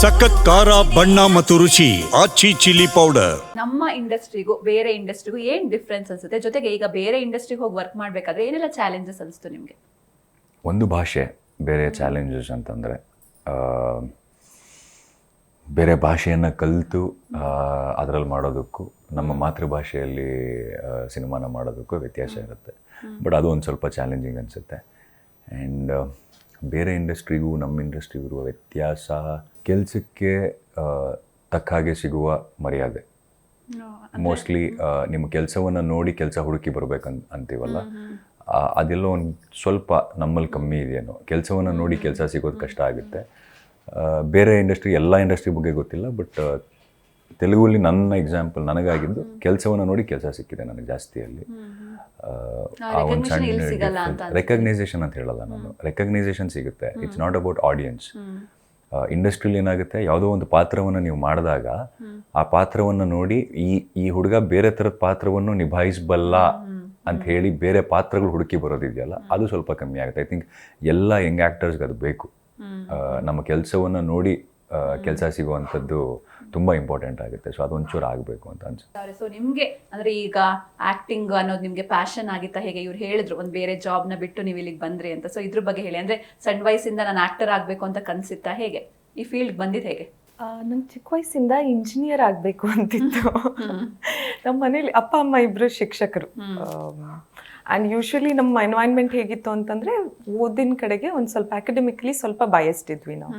ಸಖತ್ ಖಾರ ಬಣ್ಣ ಮತ್ತು ರುಚಿ ಆಚಿ ಚಿಲ್ಲಿ ಪೌಡರ್. ನಮ್ಮ ಇಂಡಸ್ಟ್ರಿಗೂ ಬೇರೆ ಇಂಡಸ್ಟ್ರಿಗೂ ಏನ್ ಡಿಫ್ರೆನ್ಸ್ ಅನ್ಸುತ್ತೆ? ಜೊತೆಗೆ ಈಗ ಬೇರೆ ಇಂಡಸ್ಟ್ರಿಗೆ ಹೋಗಿ ವರ್ಕ್ ಮಾಡ್ಬೇಕಾದ್ರೆ ಏನೆಲ್ಲ ಚಾಲೆಂಜಸ್ ಅನಿಸ್ತು ನಿಮಗೆ? ಒಂದು ಭಾಷೆ ಬೇರೆ ಚಾಲೆಂಜಸ್ ಅಂತಂದರೆ ಬೇರೆ ಭಾಷೆಯನ್ನು ಕಲಿತು ಅದರಲ್ಲಿ ಮಾಡೋದಕ್ಕೂ ನಮ್ಮ ಮಾತೃಭಾಷೆಯಲ್ಲಿ ಸಿನಿಮಾನ ಮಾಡೋದಕ್ಕೂ ವ್ಯತ್ಯಾಸ ಇರುತ್ತೆ. ಬಟ್ ಅದು ಒಂದು ಸ್ವಲ್ಪ ಚಾಲೆಂಜಿಂಗ್ ಅನಿಸುತ್ತೆ. ಆ್ಯಂಡ್ ಬೇರೆ ಇಂಡಸ್ಟ್ರಿಗೂ ನಮ್ಮ ಇಂಡಸ್ಟ್ರಿಗೂ ಇರುವ ವ್ಯತ್ಯಾಸ, ಕೆಲಸಕ್ಕೆ ತಕ್ಕ ಹಾಗೆ ಸಿಗುವ ಮರ್ಯಾದೆ. ಮೋಸ್ಟ್ಲಿ ನಿಮ್ಮ ಕೆಲಸವನ್ನು ನೋಡಿ ಕೆಲಸ ಹುಡುಕಿ ಅಂತೀವಲ್ಲ, ಅದೆಲ್ಲೋ ಒಂದು ಸ್ವಲ್ಪ ನಮ್ಮಲ್ಲಿ ಕಮ್ಮಿ ಇದೆಯೇನೋ. ಕೆಲಸವನ್ನು ನೋಡಿ ಕೆಲಸ ಸಿಗೋದು ಕಷ್ಟ ಆಗುತ್ತೆ. ಬೇರೆ ಇಂಡಸ್ಟ್ರಿ, ಎಲ್ಲ ಇಂಡಸ್ಟ್ರಿ ಬಗ್ಗೆ ಗೊತ್ತಿಲ್ಲ, ಬಟ್ ತೆಲುಗಲ್ಲಿ ನನ್ನ ಎಕ್ಸಾಂಪಲ್ ನನಗಾಗಿದ್ದು ಕೆಲಸವನ್ನು ನೋಡಿ ಕೆಲಸ ಸಿಕ್ಕಿದೆ ನನಗೆ ಜಾಸ್ತಿ. ಅಲ್ಲಿ ಆ ಒಂದು ಸಣ್ಣ ರೆಕಗ್ನೈಸೇಷನ್ ಅಂತ ಹೇಳಲ್ಲ ನಾನು, ರೆಕಗ್ನೈಸೇಷನ್ ಸಿಗುತ್ತೆ. It's not about audience. ಇಂಡಸ್ಟ್ರಿಯಲ್ಲಿ ಏನಾಗುತ್ತೆ, ಯಾವುದೋ ಒಂದು ಪಾತ್ರವನ್ನು ನೀವು ಮಾಡಿದಾಗ ಆ ಪಾತ್ರವನ್ನು ನೋಡಿ ಈ ಹುಡುಗ ಬೇರೆ ಥರದ ಪಾತ್ರವನ್ನು ನಿಭಾಯಿಸಬಲ್ಲ ಅಂತ ಹೇಳಿ ಬೇರೆ ಪಾತ್ರಗಳು ಹುಡುಕಿ ಬರೋದಿದೆಯಲ್ಲ, ಅದು ಸ್ವಲ್ಪ ಕಮ್ಮಿ ಆಗುತ್ತೆ. ಐ ಥಿಂಕ್ ಎಲ್ಲ ಯಂಗ್ ಆ್ಯಕ್ಟರ್ಸ್ಗೆ ಅದು ಬೇಕು. ನಮ್ಮ ಕೆಲಸವನ್ನು ನೋಡಿ ಕೆಲಸ ಸಿಗುವಂಥದ್ದು ತುಂಬ ಇಂಪಾರ್ಟೆಂಟ್ ಆಗುತ್ತೆ. ಸೊ ಅದೊಂಚೂರು ಆಗಬೇಕು ಅಂತ ಅನ್ಸುತ್ತೆ. ಸೊ ನಿಮಗೆ ಅಂದರೆ ಈಗ ಆ್ಯಕ್ಟಿಂಗ್ ಅನ್ನೋದು ನಿಮಗೆ ಪ್ಯಾಷನ್ ಆಗಿತ್ತಾ? ಹೇಗೆ ಇವ್ರು ಹೇಳಿದ್ರು ಒಂದು ಬೇರೆ ಜಾಬ್ನ ಬಿಟ್ಟು ನೀವು ಇಲ್ಲಿಗೆ ಬಂದ್ರಿ ಅಂತ. ಸೊ ಇದ್ರ ಬಗ್ಗೆ ಹೇಳಿ. ಅಂದರೆ ಸಣ್ಣ ವಯಸ್ಸಿಂದ ನಾನು ಆ್ಯಕ್ಟರ್ ಆಗಬೇಕು ಅಂತ ಕನಸಿತ್ತಾ? ಹೇಗೆ ಈ ಫೀಲ್ಡ್ ಬಂದಿದ್ದು ಹೇಗೆ? ನಂಗೆ ಚಿಕ್ಕ ವಯಸ್ಸಿಂದ ಇಂಜಿನಿಯರ್ ಆಗಬೇಕು ಅಂತಿತ್ತು. ನಮ್ಮ ಮನೇಲಿ ಅಪ್ಪ ಅಮ್ಮ ಇಬ್ಬರು ಶಿಕ್ಷಕರು. ಆ್ಯಂಡ್ ಯೂಶ್ವಲಿ ನಮ್ಮ ಎನ್ವೈರ್ನ್ಮೆಂಟ್ ಹೇಗಿತ್ತು ಅಂತಂದರೆ, ಓದಿನ ಕಡೆಗೆ ಒಂದು ಸ್ವಲ್ಪ ಅಕಾಡೆಮಿಕಲಿ ಸ್ವಲ್ಪ ಬಯಸ್ಡ್ ಇದ್ವಿ ನಾವು.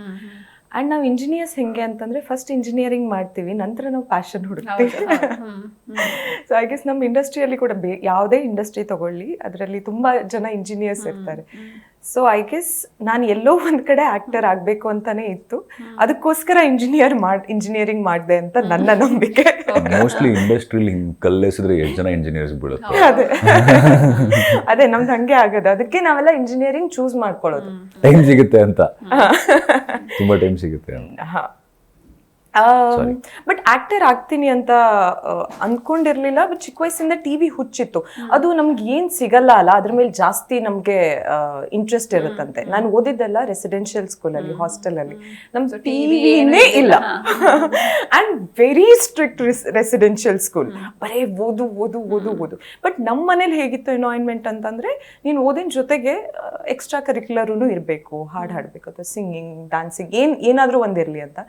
ಆ್ಯಂಡ್ ನಾವು ಇಂಜಿನಿಯರ್ಸ್ ಹೆಂಗೆ ಅಂತಂದರೆ, ಫಸ್ಟ್ ಇಂಜಿನಿಯರಿಂಗ್ ಮಾಡ್ತೀವಿ, ನಂತರ ನಾವು ಪ್ಯಾಷನ್ ಹುಡುಕ್ತೀವಿ. ಸೊ ಐ ಗೆಸ್ ನಮ್ಮ ಇಂಡಸ್ಟ್ರಿಯಲ್ಲಿ ಕೂಡ ಯಾವುದೇ ಇಂಡಸ್ಟ್ರಿ ತಗೊಳ್ಳಿ, ಅದರಲ್ಲಿ ತುಂಬ ಜನ ಇಂಜಿನಿಯರ್ಸ್ ಇರ್ತಾರೆ. ಸೊ ಐ ಗೆಸ್ ನಾನು ಎಲ್ಲೋ ಒಂದು ಕಡೆ ಆ್ಯಕ್ಟರ್ ಆಗಬೇಕು ಅಂತಾನೆ ಇತ್ತು. ಅದಕ್ಕೋಸ್ಕರ ಇಂಜಿನಿಯರಿಂಗ್ ಮಾಡಿದೆ ಅಂತ ನನ್ನ ನಂಬಿಕೆ. ಮೋಸ್ಟ್ಲಿ ಇಂಡಸ್ಟ್ರಿಲಿ ಕಲ್ಲೆಸಿದ್ರೆ ಎಷ್ಟು ಜನ ಇಂಜಿನಿಯರ್ಸ್ ಬೀಳುತ್ತೆ. ಅದೇ ನಮ್ದು ಹಂಗೆ ಆಗೋದು. ಅದಕ್ಕೆ ನಾವೆಲ್ಲ ಇಂಜಿನಿಯರಿಂಗ್ ಚೂಸ್ ಮಾಡ್ಕೊಳ್ಳೋದು. ಟೈಮ್ ಸಿಗುತ್ತೆ ಅಂತ, ತುಂಬ ಟೈಮ್ ಸಿಗುತ್ತೆ. ಬಟ್ ಆಕ್ಟರ್ ಆಗ್ತೀನಿ ಅಂತ ಅನ್ಕೊಂಡಿರ್ಲಿಲ್ಲ. ಬಟ್ ಚಿಕ್ಕ ವಯಸ್ಸಿಂದ ಟಿವಿ ಹುಚ್ಚಿತ್ತು. ಅದು ನಮ್ಗೆ ಏನ್ ಸಿಗಲ್ಲ ಅಲ್ಲ, ಅದ್ರ ಮೇಲೆ ಜಾಸ್ತಿ ನಮ್ಗೆ ಇಂಟ್ರೆಸ್ಟ್ ಇರುತ್ತಂತೆ. ನಾನು ಓದಿದ್ದೆಲ್ಲ ರೆಸಿಡೆನ್ಷಿಯಲ್ ಸ್ಕೂಲಲ್ಲಿ, ಹಾಸ್ಟೆಲಲ್ಲಿ. ನಮ್ದು ಟಿವಿನೇ ಇಲ್ಲ. And very strict residential school. ಬರೇ ಓದು ಓದು ಓದು ಓದು. ಬಟ್ ನಮ್ಮ ಮನೇಲಿ ಹೇಗಿತ್ತು ಎನ್ವೈರ್ನ್ಮೆಂಟ್ ಅಂತಂದ್ರೆ, ನೀನು ಓದಿನ ಜೊತೆಗೆ ಎಕ್ಸ್ಟ್ರಾ ಕರಿಕ್ಯುಲರೂ ಇರಬೇಕು, ಹಾಡು ಹಾಡಬೇಕು ಅಥವಾ ಸಿಂಗಿಂಗ್, ಡ್ಯಾನ್ಸಿಂಗ್, ಏನಾದರೂ ಒಂದಿರಲಿ ಅಂತ.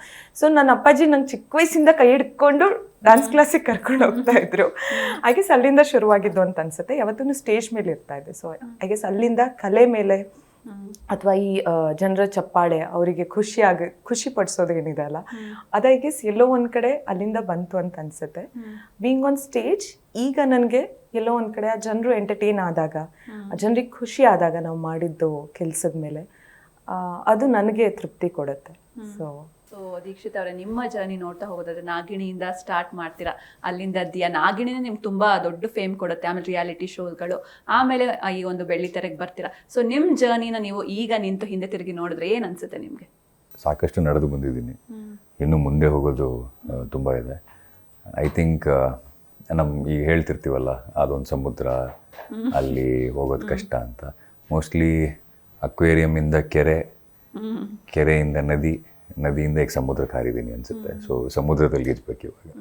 ಸೊ ನನ್ನ ಅಪ್ಪಾಜಿ ನಂಗೆ ಚಿಕ್ಕ ವಯಸ್ಸಿಂದ ಕೈ ಹಿಡ್ಕೊಂಡು ಡ್ಯಾನ್ಸ್ ಕ್ಲಾಸಿಗೆ ಕರ್ಕೊಂಡು ಹೋಗ್ತಾ ಇದ್ರು. ಐ ಗೆಸ್ ಅಲ್ಲಿಂದ ಶುರುವಾಗಿದ್ದು ಅಂತ ಅನ್ಸುತ್ತೆ. ಯಾವತ್ತೂ ಸ್ಟೇಜ್ ಮೇಲೆ ಇರ್ತಾ ಇದೆ. ಸೊ ಐ ಗೆಸ್ ಅಲ್ಲಿಂದ ಕಲೆ ಮೇಲೆ ಅಥವಾ ಈ ಜನರ ಚಪ್ಪಾಳೆ, ಅವರಿಗೆ ಖುಷಿ ಪಡಿಸೋದು ಏನಿದೆ ಅಲ್ಲ, ಅದು ಐ ಗೆಸ್ ಎಲ್ಲೋ ಒಂದು ಕಡೆ ಅಲ್ಲಿಂದ ಬಂತು ಅಂತ ಅನ್ಸುತ್ತೆ. ಬೀಯಿಂಗ್ ಆನ್ ಸ್ಟೇಜ್, ಈಗ ನನಗೆ ಎಲ್ಲೋ ಒಂದು ಕಡೆ ಆ ಜನರು ಎಂಟರ್ಟೈನ್ ಆದಾಗ, ಆ ಜನರಿಗೆ ಖುಷಿ ಆದಾಗ ನಾವು ಮಾಡಿದ್ದು ಕೆಲಸದ ಮೇಲೆ, ಅದು ನನಗೆ ತೃಪ್ತಿ ಕೊಡುತ್ತೆ. ಸೊ ದೀಕ್ಷಿತ್ ಅವರೇ, ನಿಮ್ಮ ಜರ್ನಿ ನೋಡ್ತಾ ಹೋಗೋದಾದ್ರೆ, ನಾಗಿಣಿಯಿಂದ ಸ್ಟಾರ್ಟ್ ಮಾಡ್ತೀರಾ, ಅಲ್ಲಿಂದ ದಿಯಾ, ನಾಗಿಣಿನೇ ನಿಮ್ಗೆ ತುಂಬ ದೊಡ್ಡ ಫೇಮ್ ಕೊಡುತ್ತೆ, ಆಮೇಲೆ ರಿಯಾಲಿಟಿ ಶೋಗಳು, ಆಮೇಲೆ ಈ ಒಂದು ಬೆಳ್ಳಿತೆರೆಗೆ ಬರ್ತೀರಾ. ಸೊ ನಿಮ್ಮ ಜರ್ನಿನ ನೀವು ಈಗ ನಿಂತು ಹಿಂದೆ ತಿರುಗಿ ನೋಡಿದ್ರೆ ಏನು ಅನ್ಸುತ್ತೆ ನಿಮಗೆ? ಸಾಕಷ್ಟು ನಡೆದು ಬಂದಿದ್ದೀನಿ, ಇನ್ನು ಮುಂದೆ ಹೋಗೋದು ತುಂಬ ಇದೆ. ಐ ಥಿಂಕ್ ಈಗ ಹೇಳ್ತಿರ್ತೀವಲ್ಲ, ಅದೊಂದು ಸಮುದ್ರ, ಅಲ್ಲಿ ಹೋಗೋದು ಕಷ್ಟ ಅಂತ. ಮೋಸ್ಟ್ಲಿ ಅಕ್ವೇರಿಯಮಿಂದ ಕೆರೆಯಿಂದ ನದಿಯಿಂದ ಈಗ ಸಮುದ್ರಕ್ಕೆ ಹಾರಿದ್ದೀನಿ ಅನಿಸುತ್ತೆ. ಸೊ ಸಮುದ್ರದಲ್ಲಿ ಇರ್ಬೇಕು ಇವಾಗ.